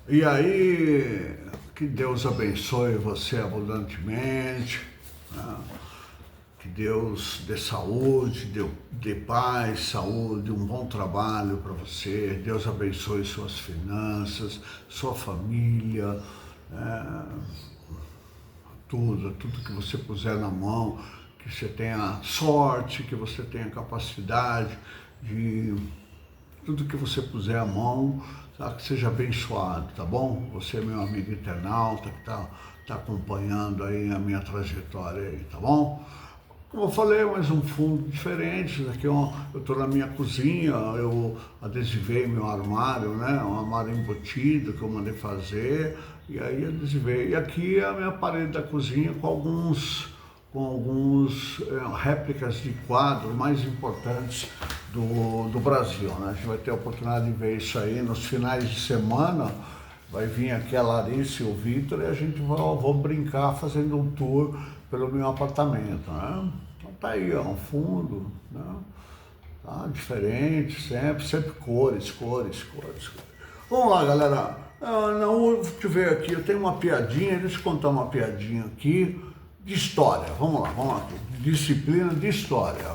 E aí, que Deus abençoe você abundantemente, né? Que Deus dê saúde, dê paz, saúde, um bom trabalho para você. Deus abençoe suas finanças, sua família, né? Tudo que você puser na mão, que você tenha sorte, que você tenha capacidade de tudo que você puser a mão, tá? Que seja abençoado, tá bom? Você é meu amigo internauta que tá acompanhando aí a minha trajetória aí, tá bom? Como eu falei, mais um fundo diferente. Isso aqui eu estou na minha cozinha, eu adesivei meu armário, né? Um armário embutido que eu mandei fazer, e aí adesivei. E aqui é a minha parede da cozinha com alguns réplicas de quadros mais importantes do Brasil, né? A gente vai ter a oportunidade de ver isso aí nos finais de semana. Vai vir aqui a Larissa e o Vitor e a gente vou brincar fazendo um tour pelo meu apartamento, né? Então tá aí, ó, um fundo, né? Tá diferente, sempre cores. Vamos lá, galera. Deixa eu ver aqui, eu tenho uma piadinha, deixa eu contar uma piadinha aqui de história. Vamos lá. Disciplina de história.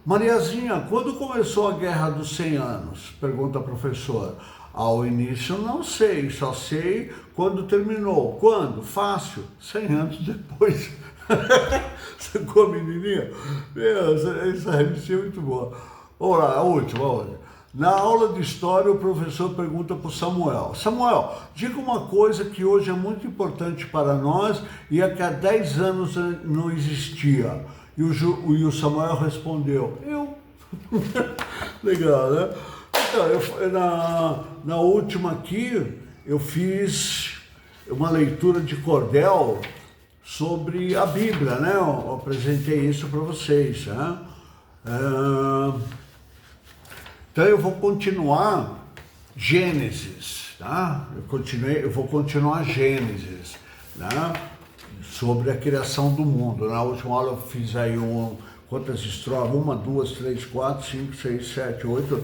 Mariazinha, quando começou a Guerra dos 100 Anos? Pergunta a professora. Ao início não sei, só sei quando terminou. Quando? Fácil, 100 anos depois. Sacou, menininha? Meu, essa revistinha é muito boa. Vamos lá, a última. Na aula de história, o professor pergunta para o Samuel. Samuel, diga uma coisa que hoje é muito importante para nós e é que há 10 anos não existia. E o Samuel respondeu, eu. Legal, né? Então, na última aqui, eu fiz uma leitura de cordel sobre a Bíblia, né? Eu apresentei isso para vocês, né? Então eu vou continuar Gênesis, tá? Eu vou continuar Gênesis, né? Sobre a criação do mundo. Na última aula eu fiz aí quantas estrofes? 1, 2, 3, 4, 5, 6, 7, 8,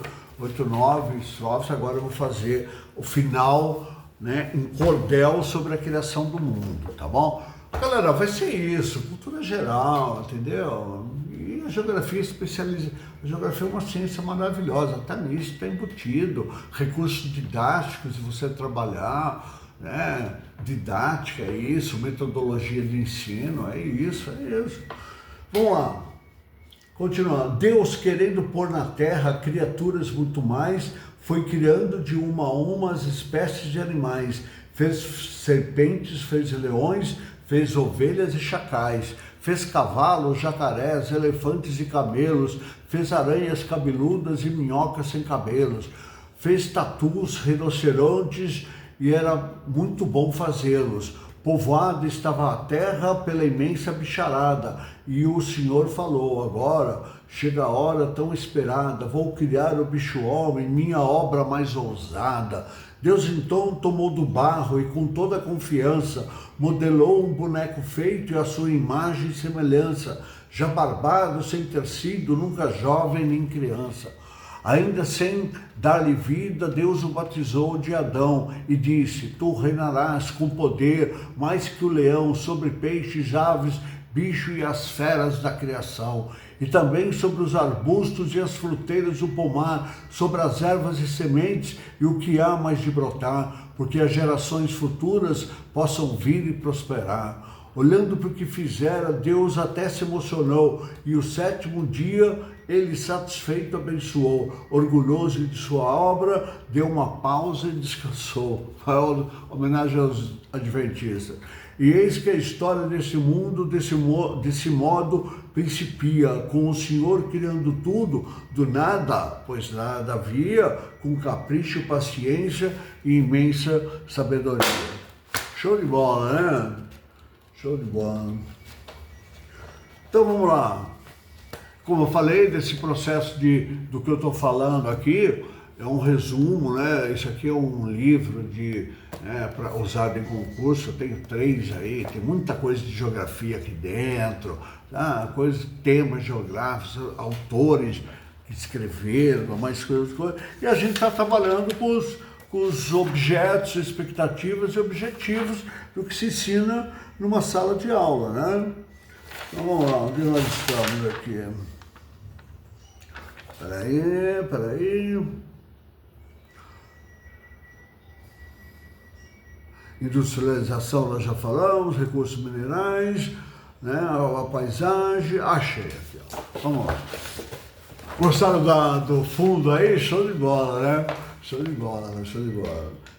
9 estrofes. Agora eu vou fazer o final, né, em cordel sobre a criação do mundo, tá bom? Galera, vai ser isso, cultura geral, entendeu? E a geografia especializada. A geografia é uma ciência maravilhosa, tá nisso, tá embutido, recursos didáticos de você trabalhar, né? Didática é isso, metodologia de ensino é isso. Vamos lá, continuando. Deus, querendo pôr na terra criaturas muito mais, foi criando de uma a uma as espécies de animais, fez serpentes, fez leões, fez ovelhas e chacais, fez cavalos, jacarés, elefantes e camelos, fez aranhas cabeludas e minhocas sem cabelos, fez tatus, rinocerontes, e era muito bom fazê-los. Povoada estava a terra pela imensa bicharada, e o Senhor falou, agora chega a hora tão esperada, vou criar o bicho-homem, minha obra mais ousada. Deus então tomou do barro e com toda a confiança modelou um boneco feito à sua imagem e semelhança, já barbado sem ter sido nunca jovem nem criança. Ainda sem dar-lhe vida, Deus o batizou de Adão e disse, tu reinarás com poder mais que o leão sobre peixes, aves, bicho e as feras da criação, e também sobre os arbustos e as fruteiras do pomar, sobre as ervas e sementes e o que há mais de brotar, porque as gerações futuras possam vir e prosperar. Olhando para o que fizera, Deus até se emocionou, e o sétimo dia ele, satisfeito, abençoou. Orgulhoso de sua obra, deu uma pausa e descansou. Homenagem aos adventistas. E eis que a história desse mundo, desse modo, principia, com o Senhor criando tudo do nada, pois nada havia, com capricho, paciência e imensa sabedoria. Show de bola, né? Show de bola. Então vamos lá. Como eu falei desse processo do que eu estou falando aqui, é um resumo, né? Isso aqui é um livro usado em concurso, eu tenho 3 aí, tem muita coisa de geografia aqui dentro, tá? Temas geográficos, autores que escreveram, mais coisas, e a gente está trabalhando com os objetos, expectativas e objetivos do que se ensina numa sala de aula, né? Então vamos lá, onde nós estamos aqui? Peraí. Industrialização nós já falamos, recursos minerais, né? A paisagem, achei aqui, ó. Vamos lá. Gostaram do fundo aí? Show de bola, né? Show de bola.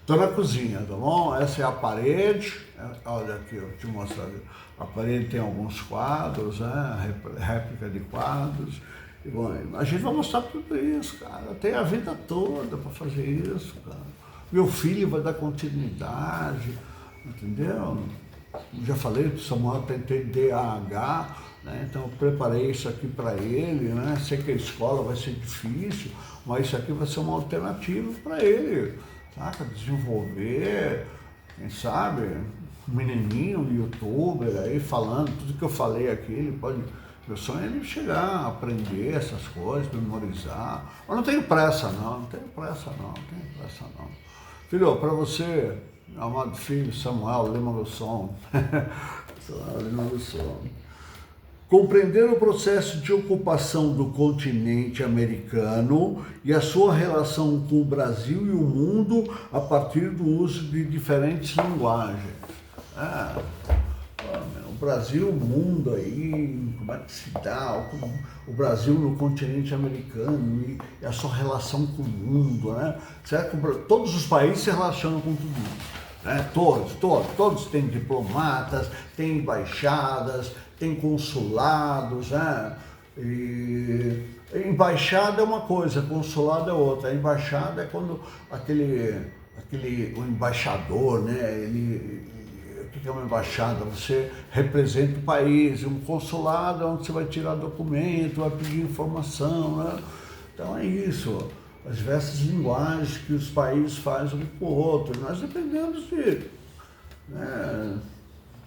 Estou na cozinha, tá bom? Essa é a parede. Olha aqui, eu te mostro ali. A parede tem alguns quadros, né? Réplica de quadros. E, bom, a gente vai mostrar tudo isso, cara. Tem a vida toda para fazer isso, cara. Meu filho vai dar continuidade, entendeu? Já falei, o Samuel tem TDAH, né? Então eu preparei isso aqui para ele, né? Sei que a escola vai ser difícil, mas isso aqui vai ser uma alternativa para ele, saca? Desenvolver, quem sabe, um menininho, um youtuber aí falando tudo que eu falei aqui, ele pode... Meu sonho é ele chegar a aprender essas coisas, memorizar. Mas não tenho pressa não. Filho, para você, meu amado filho Samuel Lima Lusson, compreender o processo de ocupação do continente americano e a sua relação com o Brasil e o mundo a partir do uso de diferentes linguagens. O Brasil, o mundo aí, como é que se dá, o Brasil no continente americano e a sua relação com o mundo, né? Certo? Todos os países se relacionam com tudo isso, né? Todos têm diplomatas, têm embaixadas, têm consulados, né? E embaixada é uma coisa, consulado é outra. A embaixada é quando o embaixador, né? O que é uma embaixada? Você representa o país, um consulado é onde você vai tirar documento, vai pedir informação, né? Então é isso, as diversas linguagens que os países fazem um com o outro, nós dependemos de... Né?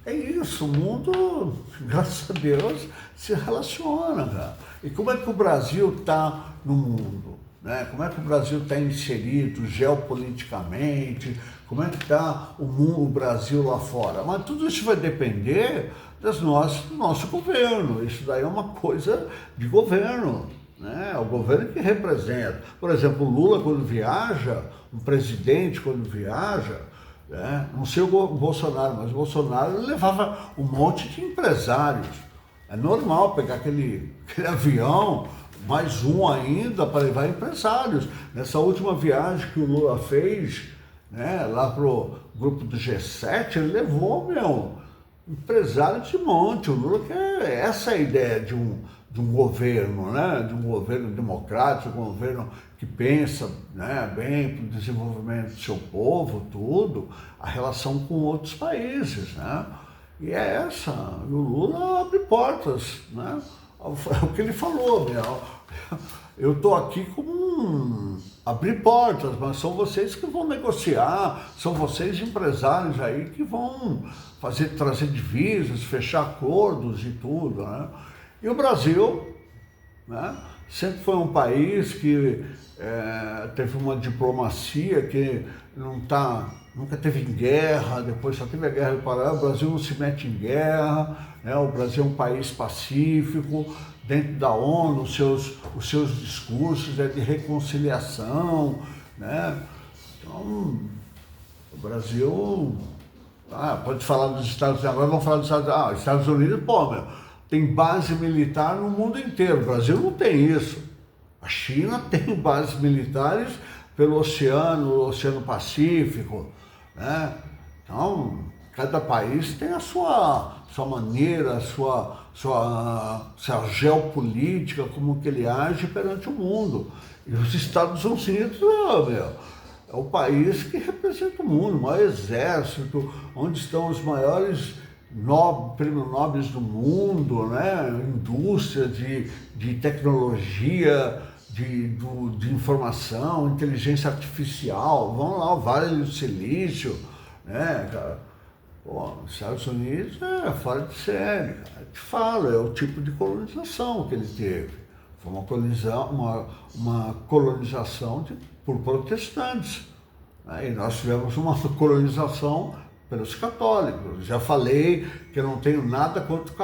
É isso, o mundo, graças a Deus, se relaciona, cara. E como é que o Brasil está no mundo? Né? Como é que o Brasil está inserido geopoliticamente? Como é que está o Brasil lá fora? Mas tudo isso vai depender do nosso governo. Isso daí é uma coisa de governo, né? É o governo que representa. Por exemplo, o Lula quando viaja, um presidente quando viaja, né? Não sei o Bolsonaro, mas o Bolsonaro levava um monte de empresários. É normal pegar aquele avião, mais um ainda para levar empresários. Nessa última viagem que o Lula fez, né, lá pro grupo do G7, ele levou, empresário de monte. O Lula quer essa ideia de um governo, né, de um governo democrático, um governo que pensa, né, bem para o desenvolvimento do seu povo, tudo, a relação com outros países, né, e é essa. E o Lula abre portas, né. O que ele falou, eu estou aqui como abrir portas, mas são vocês que vão negociar, são vocês empresários aí que vão trazer divisas, fechar acordos e tudo, né? E o Brasil, né, sempre foi um país que teve uma diplomacia que nunca teve em guerra, depois só teve a guerra do Pará. O Brasil não se mete em guerra, né? O Brasil é um país pacífico, dentro da ONU, os seus discursos é de reconciliação, né? Então, o Brasil, pode falar dos Estados Unidos, agora vamos falar dos Estados Unidos. Estados Unidos, tem base militar no mundo inteiro, o Brasil não tem isso. A China tem bases militares pelo Oceano Pacífico, né? Então, cada país tem a sua maneira, a sua geopolítica, como que ele age perante o mundo. E os Estados Unidos, é o país que representa o mundo, o maior exército, onde estão os maiores prêmios nobres do mundo, né? Indústria de tecnologia, de informação, inteligência artificial, vão lá, o Vale do Silício, né, cara? Os Estados Unidos é fora de série, cara. Eu te falo, é o tipo de colonização que ele teve. Foi uma colonização por protestantes, Aí nós tivemos uma colonização pelos católicos. Já falei que eu não tenho nada contra o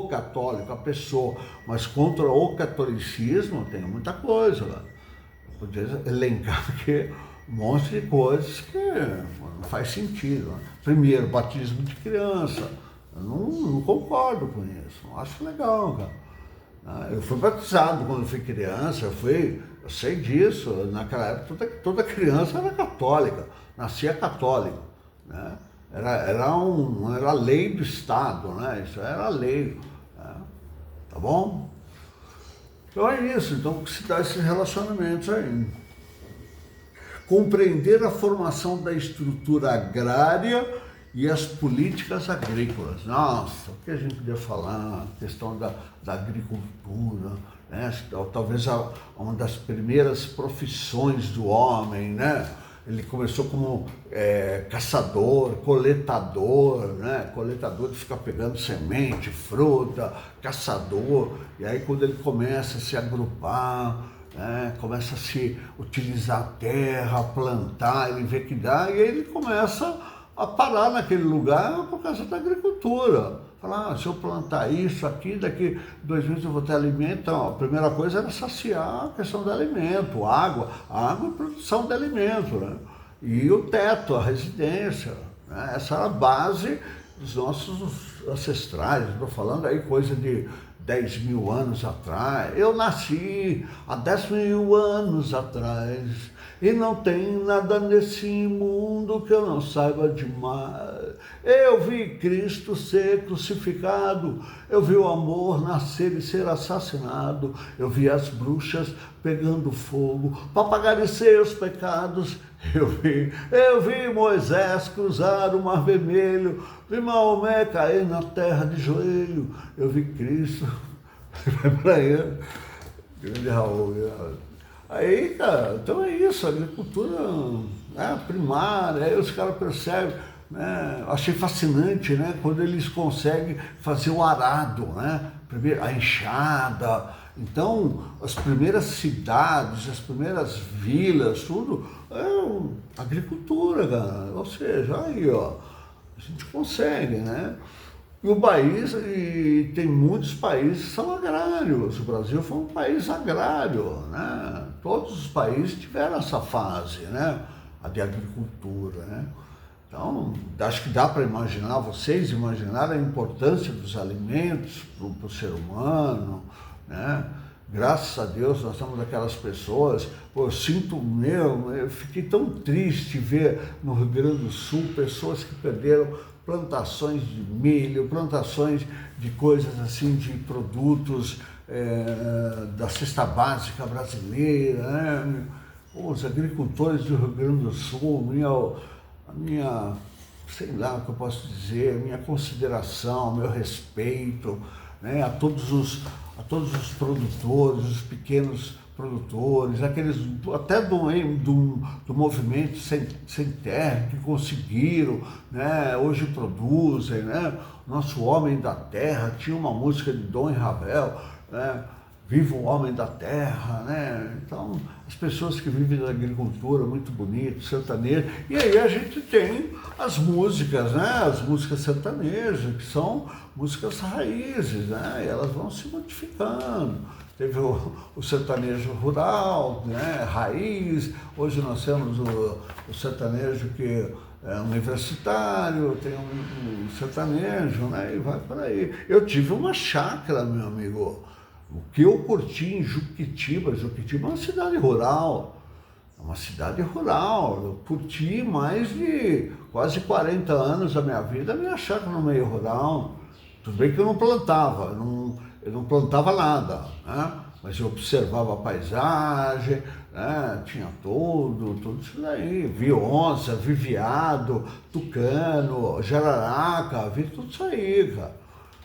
católico, a pessoa, mas contra o catolicismo eu tenho muita coisa. Eu podia elencar aqui um monte de coisas que não faz sentido. Primeiro, batismo de criança. Eu não concordo com isso, não acho legal, cara. Eu fui batizado quando eu fui criança, eu sei disso. Naquela época toda criança era católica, nascia católico, né? Era lei do Estado, né? Isso era lei, né? Tá bom? Então é isso, então se dá esses relacionamentos aí. Compreender a formação da estrutura agrária e as políticas agrícolas. Nossa, o que a gente podia falar, a questão da agricultura, né? Talvez uma das primeiras profissões do homem, né? Ele começou como caçador, coletador, né? Coletador de ficar pegando semente, fruta, caçador, e aí quando ele começa a se agrupar, começa a se utilizar a terra, plantar, ele vê que dá, e aí ele começa a parar naquele lugar por causa da agricultura. Falar, se eu plantar isso aqui, daqui 2 meses eu vou ter alimento. Então, a primeira coisa era saciar a questão do alimento, água e produção de alimento, né? E o teto, a residência, né? Essa era a base dos nossos ancestrais. Estou falando aí coisa de 10 mil anos atrás. Eu nasci há 10 mil anos atrás e não tem nada nesse mundo que eu não saiba demais. Eu vi Cristo ser crucificado, eu vi o amor nascer e ser assassinado, eu vi as bruxas pegando fogo para pagarem seus pecados. Eu vi Moisés cruzar o Mar Vermelho, vi Maomé cair na terra de joelho, eu vi Cristo. Vai para ele, grande Raul. Aí, cara, então é isso, a agricultura, né, primária, aí os caras percebem, né? Achei fascinante, né, quando eles conseguem fazer o arado, né, primeiro a enxada. Então, as primeiras cidades, as primeiras vilas, tudo é agricultura, cara. Ou seja, aí, ó, a gente consegue, né? E o país, e tem muitos países que são agrários. O Brasil foi um país agrário, né? Todos os países tiveram essa fase, né? A de agricultura, né? Então, acho que dá para imaginar, vocês imaginarem a importância dos alimentos para o ser humano, né? Graças a Deus nós somos aquelas pessoas, pô, eu fiquei tão triste ver no Rio Grande do Sul pessoas que perderam plantações de milho, plantações de coisas assim, de produtos da cesta básica brasileira, né? Os agricultores do Rio Grande do Sul, sei lá o que eu posso dizer, minha consideração, meu respeito, né? A todos os produtores, os pequenos produtores, aqueles até do movimento sem terra, que conseguiram, né? Hoje produzem, né? Nosso Homem da Terra, tinha uma música de Dom e Ravel, né? Viva o homem da terra, né? Então, as pessoas que vivem da agricultura, muito bonito, sertanejo. E aí a gente tem as músicas, né? As músicas sertanejas, que são músicas raízes, né? E elas vão se modificando. Teve o sertanejo rural, né? Raiz. Hoje nós temos o sertanejo que é universitário, tem um sertanejo, né? E vai por aí. Eu tive uma chácara, meu amigo. O que eu curti em Juquitiba é uma cidade rural, eu curti mais de quase 40 anos da minha vida, minha chácara no meio rural. Tudo bem que eu não plantava, eu não plantava nada, né? Mas eu observava a paisagem, né? Tinha tudo isso daí, vi onça, vi veado, tucano, jararaca, vi tudo isso aí, cara.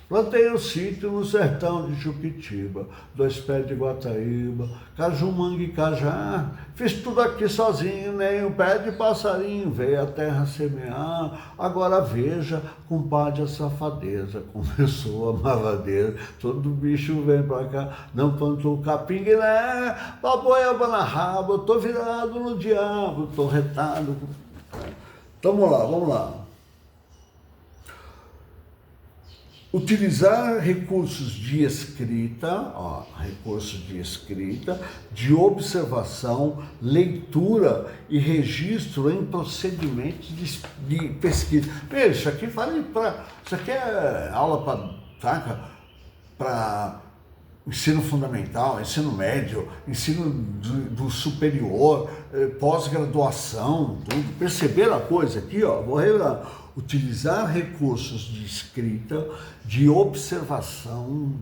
Plantei um sítio no sertão de Juquitiba, 2 pés de Guataíba, caju, manga e cajá. Fiz tudo aqui sozinho, nem um pé de passarinho veio a terra semear. Agora veja, compadre, a safadeza, começou a mavadeira. Todo bicho vem pra cá, não plantou capim, né? Baboiaba na raba, eu tô virado no diabo, tô retado. Então, vamos lá. Utilizar recursos de escrita, de observação, leitura e registro em procedimentos de pesquisa. Isso aqui isso aqui é aula para ensino fundamental, ensino médio, ensino do superior, pós-graduação, tudo. Perceberam a coisa aqui, ó? Vou revelar. Utilizar recursos de escrita, de observação,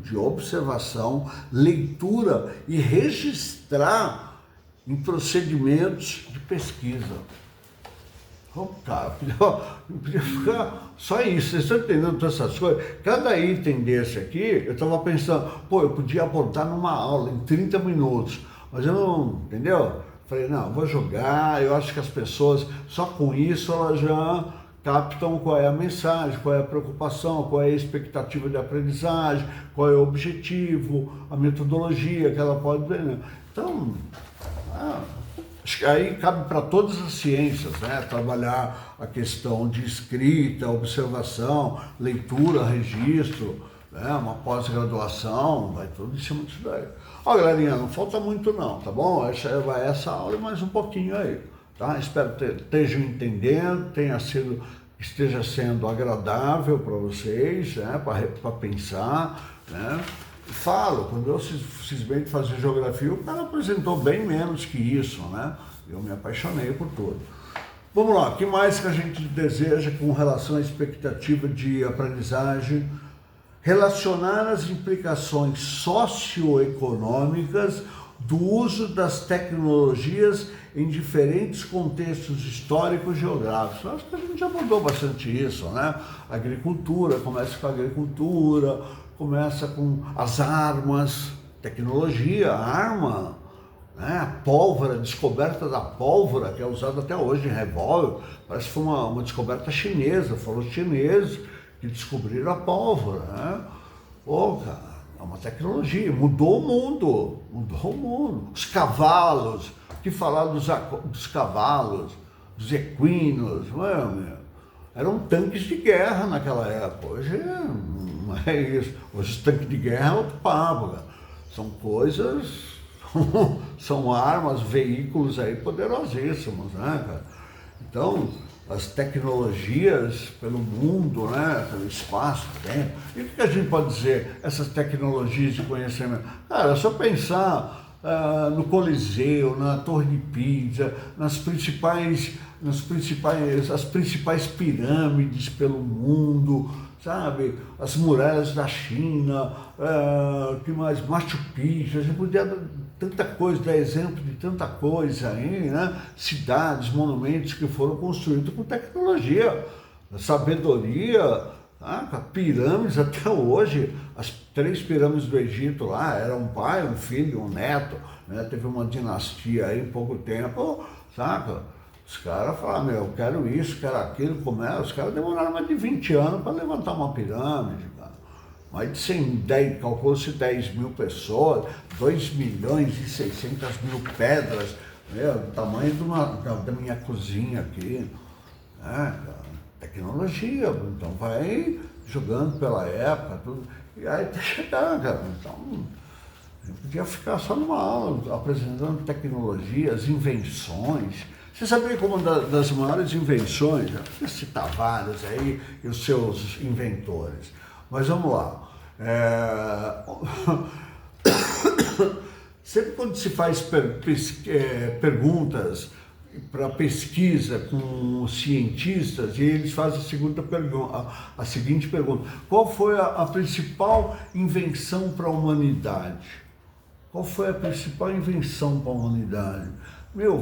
leitura e registrar em procedimentos de pesquisa. Cara, podia ficar só isso. Vocês estão entendendo todas essas coisas? Cada item desse aqui, eu estava pensando, eu podia abordar numa aula em 30 minutos, mas eu não, entendeu? Falei, não, vou jogar, eu acho que as pessoas, só com isso, elas já captam qual é a mensagem, qual é a preocupação, qual é a expectativa de aprendizagem, qual é o objetivo, a metodologia que ela pode ver, né? Então, acho que aí cabe para todas as ciências, né? Trabalhar a questão de escrita, observação, leitura, registro, né? Uma pós-graduação, vai tudo em cima disso daí. Ó, galerinha, não falta muito não, tá bom? Essa aula e mais um pouquinho aí, tá? Espero que estejam entendendo, esteja sendo agradável para vocês, né? Para pensar, né? Falo, quando eu cismei de fazer geografia, o cara apresentou bem menos que isso, né? Eu me apaixonei por tudo. Vamos lá, o que mais que a gente deseja com relação à expectativa de aprendizagem? Relacionar as implicações socioeconômicas do uso das tecnologias em diferentes contextos históricos e geográficos. Acho que a gente já abordou bastante isso, né? Agricultura, começa com a agricultura, começa com as armas, tecnologia, arma, né? A pólvora, a descoberta da pólvora, que é usada até hoje em revólver, parece que foi uma descoberta chinesa, foram os chineses que descobriram a pólvora, né? Cara, é uma tecnologia, mudou o mundo. Os cavalos, o que falar dos cavalos, dos equinos, eram tanques de guerra naquela época. Hoje não é isso. Hoje os tanques de guerra é outro papo, cara. São coisas, são armas, veículos aí poderosíssimos, né, cara? Então, as tecnologias pelo mundo, né, pelo espaço, tempo. E o que a gente pode dizer? Essas tecnologias de conhecimento. Cara, é só pensar no Coliseu, na Torre de Pisa, as principais pirâmides pelo mundo, sabe? As muralhas da China, que mais? Machu Picchu, a gente podia dar tanta coisa, dar exemplo de tanta coisa aí, né? Cidades, monumentos que foram construídos com tecnologia, sabedoria, pirâmides até hoje. As 3 pirâmides do Egito lá, era um pai, um filho, um neto, né? Teve uma dinastia aí em pouco tempo, saca? Os caras falaram, eu quero isso, quero aquilo, como é? Os caras demoraram mais de 20 anos para levantar uma pirâmide, cara. Mais de 110, calculou-se 10 mil pessoas, 2.600.000 pedras, o tamanho da minha cozinha aqui, né, cara? Tecnologia, então vai jogando pela época, tudo, e aí até chegar, cara. Então, eu podia ficar só numa aula apresentando tecnologias, invenções. Você sabia que uma das maiores invenções, eu vou citar várias aí, e os seus inventores, mas vamos lá. Sempre quando se faz perguntas para pesquisa com cientistas, e eles fazem a seguinte pergunta: qual foi a principal invenção para a humanidade? Qual foi a principal invenção para a humanidade?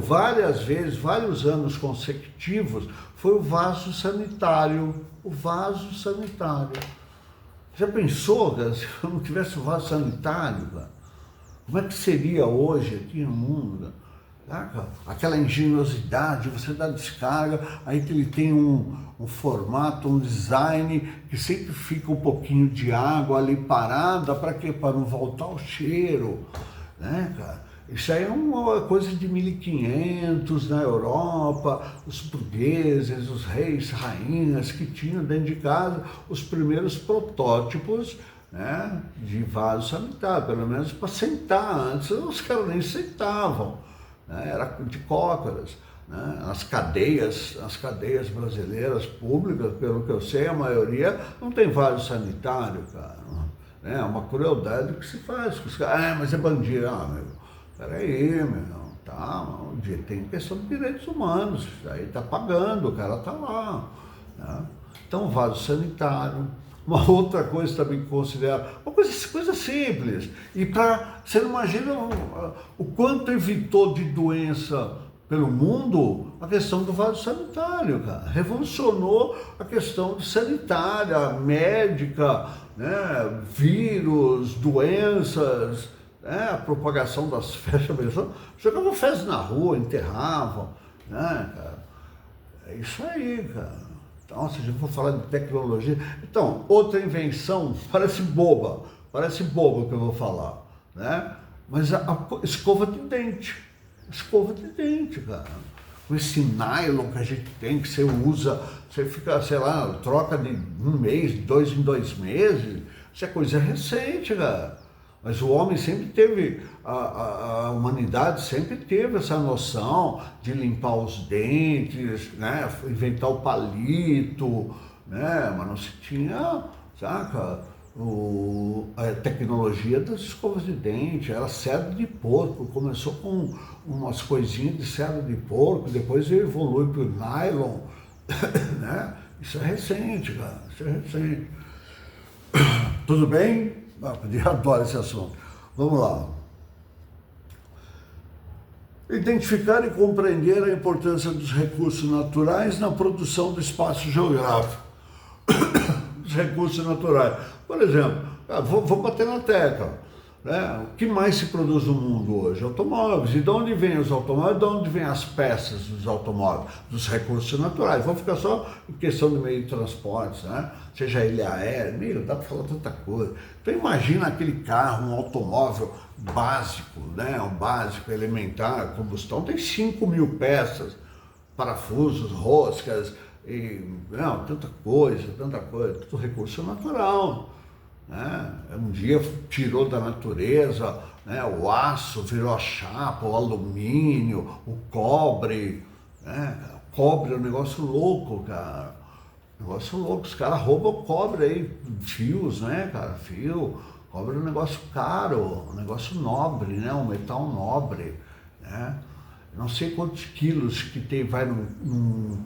Várias vezes, vários anos consecutivos, foi o vaso sanitário. O vaso sanitário. Já pensou, cara, se não tivesse o vaso sanitário, cara? Como é que seria hoje aqui no mundo? Cara? Aquela engenhosidade, você dá descarga, aí que ele tem um formato, um design que sempre fica um pouquinho de água ali parada, para quê? Para não voltar o cheiro, né, cara? Isso aí é uma coisa de 1500 na Europa, os burgueses, os reis, rainhas que tinham dentro de casa os primeiros protótipos, né, de vaso sanitário, pelo menos para sentar. Antes os caras nem sentavam, né, era de cócoras. Né? As cadeias brasileiras públicas, pelo que eu sei, a maioria não tem vaso sanitário, cara. É uma crueldade que se faz. Os caras, mas é bandido. Meu, peraí, meu, tá, tem questão de direitos humanos, aí tá pagando, o cara tá lá. Né? Então, vaso sanitário. Uma outra coisa também que considero, uma coisa simples. E você não imagina o quanto evitou de doença pelo mundo a questão do vaso sanitário, cara. Revolucionou a questão sanitária, médica, né? Vírus, doenças, né? A propagação das festas. Jogavam festas na rua, enterravam, né, cara? É isso aí, cara. Então, se a gente for falar de tecnologia... Então, outra invenção, parece boba o que eu vou falar, né? Mas a escova de dente, cara. Com esse nylon que a gente tem, que você usa, você fica, sei lá, troca de um mês, 2 em 2 meses, isso é coisa recente, cara. Mas o homem sempre teve, a humanidade sempre teve essa noção de limpar os dentes, né? Inventar o palito, né? Mas não se tinha, saca, a tecnologia das escovas de dente, era cerda de porco, começou com umas coisinhas de cerda de porco, depois evolui para o nylon, né? Isso é recente, cara, isso é recente. Tudo bem? Eu adoro esse assunto. Vamos lá. Identificar e compreender a importância dos recursos naturais na produção do espaço geográfico. Os recursos naturais. Por exemplo, vou bater na tecla. Né? O que mais se produz no mundo hoje? Automóveis. E de onde vêm os automóveis? De onde vêm as peças dos automóveis? Dos recursos naturais. Vamos ficar só em questão do meio de transporte, né? Seja ele aéreo, dá para falar tanta coisa. Então imagina aquele carro, um automóvel básico, né? Um básico, elementar, combustão, tem 5.000 peças, parafusos, roscas, tanta coisa, tudo recurso natural. Né? Um dia tirou da natureza, né? O aço virou a chapa, o alumínio, o cobre, né? O cobre é um negócio louco, cara. Negócio louco, os caras roubam cobre aí, fios, né, cara? Fio, cobre é um negócio caro, um negócio nobre, né? Um metal nobre, né? Não sei quantos quilos que vai num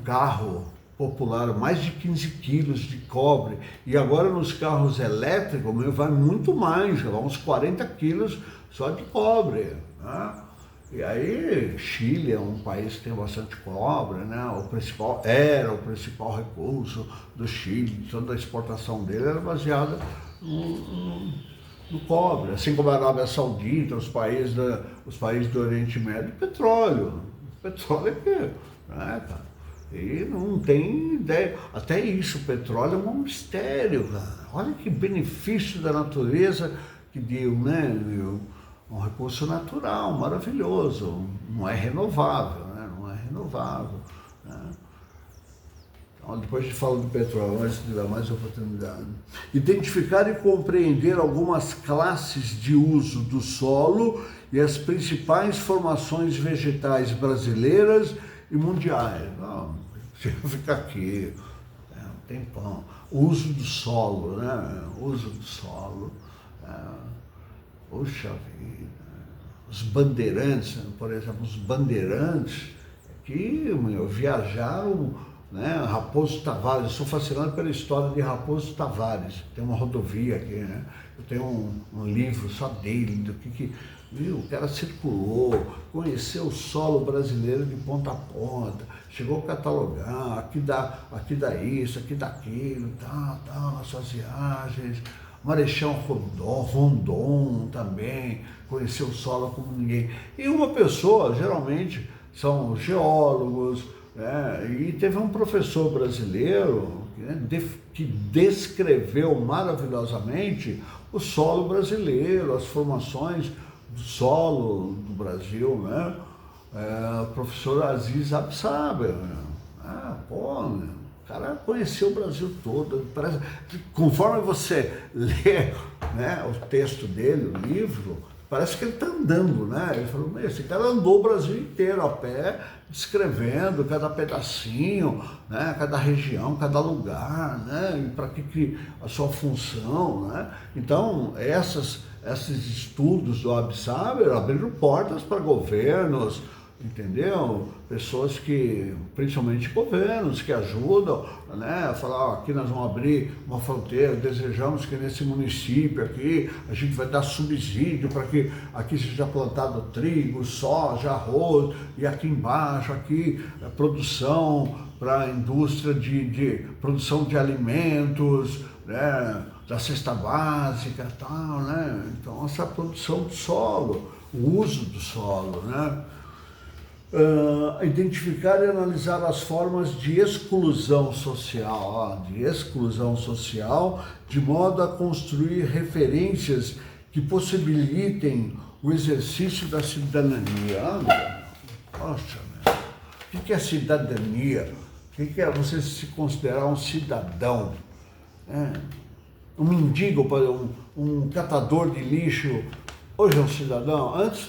carro popular, mais de 15 quilos de cobre. E agora nos carros elétricos, vai muito mais, vai uns 40 quilos só de cobre, né? E aí, Chile é um país que tem bastante cobre, né? Era o principal recurso do Chile, toda a exportação dele era baseada no cobre. Assim como a Arábia Saudita, os países do Oriente Médio, petróleo. Petróleo é que, né, cara? E não tem ideia. Até isso, o petróleo é um mistério, cara. Olha que benefício da natureza que deu, né, meu? Um recurso natural, maravilhoso, não é renovável, né? Não é renovável. Né? Então, depois a gente fala do petróleo, mas se tiver mais oportunidade. Identificar e compreender algumas classes de uso do solo e as principais formações vegetais brasileiras e mundiais. Não, fica aqui, um tempão. Uso do solo, né? Uso do solo. Puxa vida, os bandeirantes, por exemplo, que viajaram, né? Raposo Tavares, eu sou fascinado pela história de Raposo Tavares, tem uma rodovia aqui, né? Eu tenho um livro só dele, viu? O cara circulou, conheceu o solo brasileiro de ponta a ponta, chegou a catalogar, aqui dá isso, aqui dá aquilo, tal, nas suas viagens. Marechal Rondon também conheceu o solo como ninguém. E uma pessoa, geralmente, são geólogos, né? E teve um professor brasileiro, né, que descreveu maravilhosamente o solo brasileiro, as formações do solo do Brasil, né? O professor Aziz Absaber, né? O cara conheceu o Brasil todo. Parece, conforme você lê, né, o texto dele, o livro, parece que ele está andando, né? Ele falou, esse cara andou o Brasil inteiro a pé, descrevendo cada pedacinho, né? Cada região, cada lugar, né? E para que a sua função, né? Então, esses estudos do Absaber abriram portas para governos, entendeu? Pessoas que, principalmente governos, que ajudam, né, a falar, aqui nós vamos abrir uma fronteira, desejamos que nesse município aqui a gente vai dar subsídio para que aqui seja plantado trigo, soja, arroz, e aqui embaixo, aqui, produção para a indústria de produção de alimentos, né, da cesta básica e tal, né? Então, essa produção do solo, o uso do solo, né? Identificar e analisar as formas de exclusão social, de modo a construir referências que possibilitem o exercício da cidadania. Poxa, o que é cidadania? O que é você se considerar um cidadão? Um mendigo, um catador de lixo, hoje é um cidadão? Antes,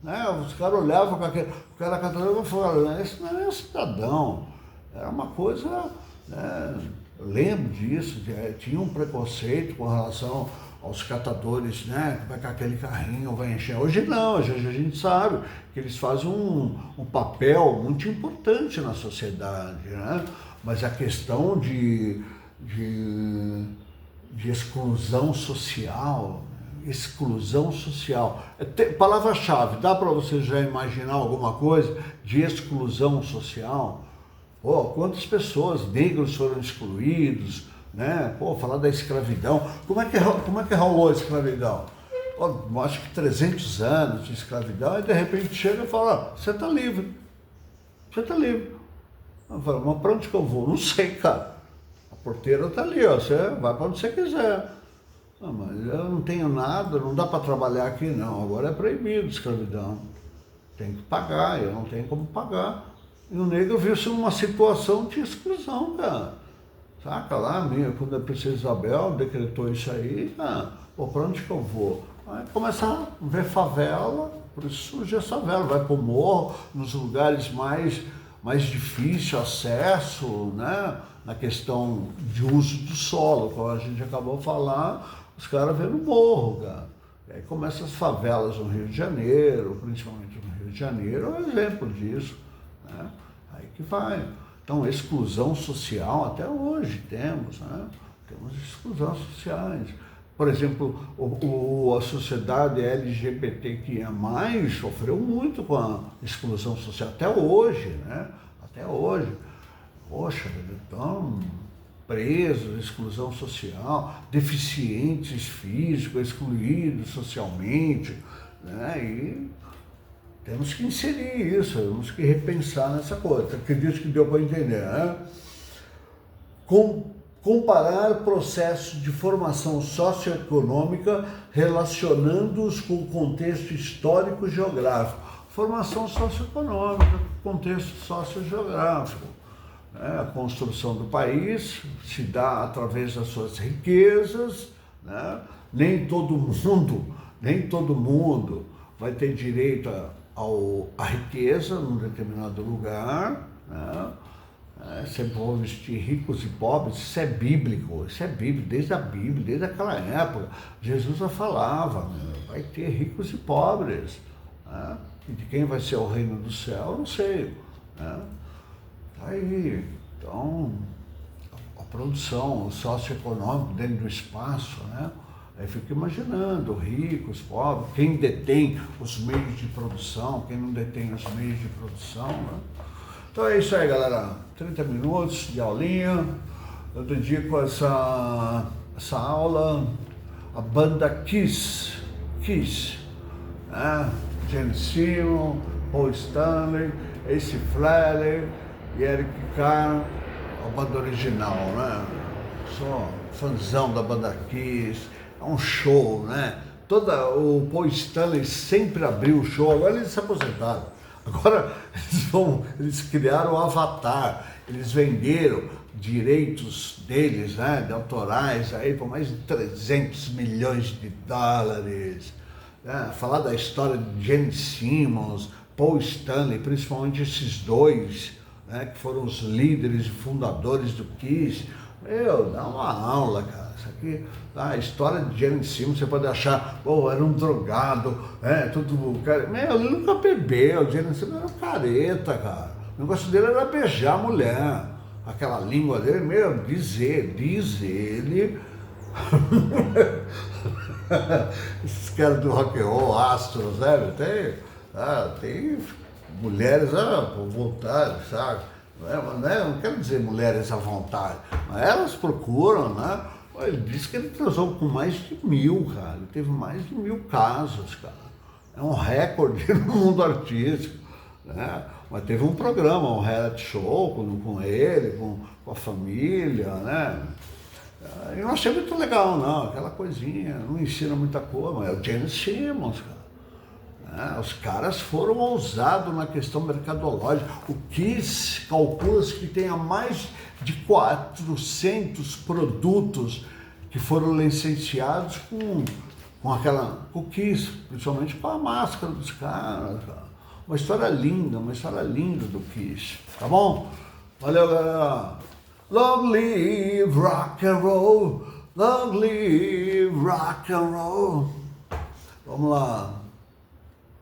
né, os caras olhavam com aquele, o cara catador e falavam, esse não é um cidadão. Era uma coisa, né, eu lembro disso, tinha um preconceito com relação aos catadores, né, que vai com aquele carrinho, vai encher. Hoje não, hoje a gente sabe que eles fazem um papel muito importante na sociedade, né? Mas a questão de exclusão social, palavra-chave, dá para você já imaginar alguma coisa de exclusão social? Quantas pessoas, negros foram excluídos, né? Falar da escravidão, como é que rolou a escravidão? Acho que 300 anos de escravidão, e de repente chega e fala, você está livre. Eu falo, mas para onde que eu vou? Não sei, cara. A porteira está ali, você vai para onde você quiser. Mas eu não tenho nada, não dá para trabalhar aqui, não. Agora é proibido a escravidão. Tem que pagar, eu não tenho como pagar. E o negro viu-se numa situação de exclusão, cara. Saca lá, quando a princesa Isabel decretou isso aí, cara, para onde que eu vou? Aí começa a ver favela, por isso surge essa favela, vai para o morro, nos lugares mais difícil acesso, né? Na questão de uso do solo, como a gente acabou de falar, os caras vêm no morro, cara. E aí começam as favelas no Rio de Janeiro, principalmente no Rio de Janeiro, é um exemplo disso, né? Aí que vai. Então, exclusão social, até hoje temos, né? Temos exclusões sociais. Por exemplo, a sociedade LGBTQIA+, sofreu muito com a exclusão social, até hoje, né? Até hoje. Poxa, então, presos, exclusão social, deficientes físicos, excluídos socialmente, né? E temos que inserir isso, temos que repensar nessa coisa. Acredito que deu para entender, né? Comparar processos de formação socioeconômica relacionando-os com o contexto histórico e geográfico. Formação socioeconômica, contexto sociogeográfico. A construção do país se dá através das suas riquezas, né? Nem todo mundo vai ter direito à riqueza num determinado lugar, né? Sempre vão existir ricos e pobres, isso é bíblico, desde a Bíblia, desde aquela época. Jesus já falava, vai ter ricos e pobres, né? E de quem vai ser o reino do céu, eu não sei, né? Aí, então, a produção socioeconômica dentro do espaço, né? Aí fico imaginando, ricos, pobres, quem detém os meios de produção, quem não detém os meios de produção, né? Então é isso aí, galera. 30 minutos de aulinha. Eu dedico essa aula à banda Kiss, né? Gene Simmons, Paul Stanley, Ace Frehley e Eric Carr, a banda original, né? Sou fãzão da banda Kiss. É um show, né? O Paul Stanley sempre abriu o show, agora eles se aposentaram. Agora eles criaram o Avatar, eles venderam direitos deles, né, de autorais, aí por mais de 300 milhões de dólares. Né? Falar da história de Gene Simmons, Paul Stanley, principalmente esses dois, né, que foram os líderes e fundadores do Kiss. Meu, dá uma aula, cara. Isso aqui, a história de Gene Simmons, você pode achar, pô, era um drogado, tudo, cara. Meu, ele nunca bebeu, Gene Simmons era um careta, cara. O negócio dele era beijar a mulher. Aquela língua dele, meu, diz ele. Esses caras do rock and roll, astros, né? Tem mulheres à vontade, sabe? Não quero dizer mulheres à vontade, mas elas procuram, né? Ele disse que ele transou com mais de 1000, cara. Ele teve mais de 1000 casos, cara. É um recorde no mundo artístico, né? Mas teve um programa, um reality show com ele, com a família, né? Eu não achei muito legal, não. Aquela coisinha, não ensina muita coisa, mas é o Gene Simmons, cara. Os caras foram ousados na questão mercadológica. O Kiss calcula-se que tenha mais de 400 produtos que foram licenciados com o Kiss, principalmente com a máscara dos caras. Uma história linda do Kiss, tá bom? Valeu, galera! Long live rock and roll, long live rock and roll. Vamos lá.